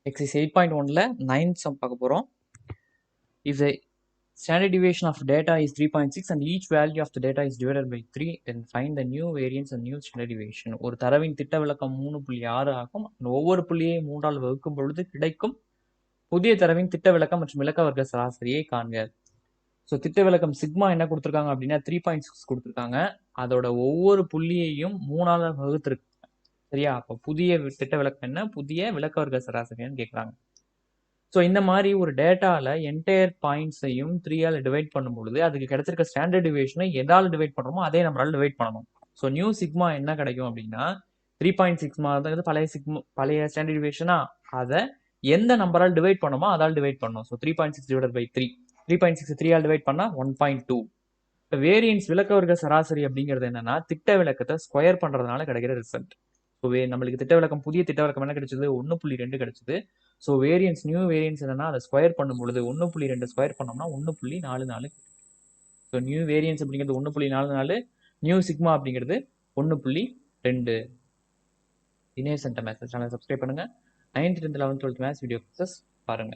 Exercise 8.1ல 9th sum பார்க்க போறோம். If the standard deviation of data is 3.6 and each value of the data is divided by 3, then find the new variance and new standard deviation. ஒரு தரவின் திட்ட விலக்கம் 3.6 ஆகும். ஒவ்வொரு புள்ளியை 3ஆல் வகுக்கும் பொழுது கிடைக்கும் புதிய தரவின் திட்ட விலக்கம் மற்றும் விலக்க வர்க்க சராசரியை காண்க. ஸோ திட்ட விலக்கம் சிக்மா என்ன கொடுத்துருக்காங்க அப்படின்னா 3.6 கொடுத்துருக்காங்க. அதோட ஒவ்வொரு புள்ளியையும் 3ஆல் வகுத்திருக்கு. சரியா? அப்போ புதிய திட்ட விலக்கம் என்ன, புதிய விலக்க வர்க்க சராசரின்னு கேட்குறாங்க. ஸோ இந்த மாதிரி ஒரு டேட்டாவில் என்டையர் பாயிண்ட்ஸையும் 3ஆல் டிவைட் பண்ணும் பொழுது அதுக்கு கிடைச்சிருக்க ஸ்டாண்டர்ட் டிவியேஷனை எதால் டிவைட் பண்ணுறோமோ அதே நம்பரால் டிவைட் பண்ணணும். ஸோ நியூ சிக்மா என்ன கிடைக்கும் அப்படின்னா 3.6 மாதிரி பழைய ஸ்டாண்டர்ட் டிவியேஷனா அதை எந்த நம்பரால் டிவைட் பண்ணுமோ அதால் டிவைட் பண்ணணும். ஸோ 3.6 டிவைட் பை 3, 3.6 3ஆல் டிவைட் பண்ணால் 1.2. இப்போ வேரியன்ஸ் விலக்க வர்க்க சராசரி அப்படிங்கிறது என்னன்னா திட்ட விலக்கத்தை ஸ்கொயர் பண்ணுறதுனால கிடைக்கிற ரிசல்ட். ஸோ நம்மளுக்கு திட்ட விலக்கம் புதிய திட்ட விலக்கம் என்ன கிடைச்சது, 1.2 கிடைச்சது. ஸோ வேரியன்ஸ் நியூ வேரியன்ஸ் என்னன்னா அதை ஸ்கொயர் பண்ணும் பொழுது 1.2 ஸ்கொயர் பண்ணோம்னா 1.44. ஸோ நியூ வேரியன்ஸ் அப்படிங்கிறது 1.44, நியூ சிக்மா அப்படிங்கிறது 1.2. Dinesh centre maths channel subscribe பண்ணுங்க. 9th 10th 11th 12th maths video பாருங்க.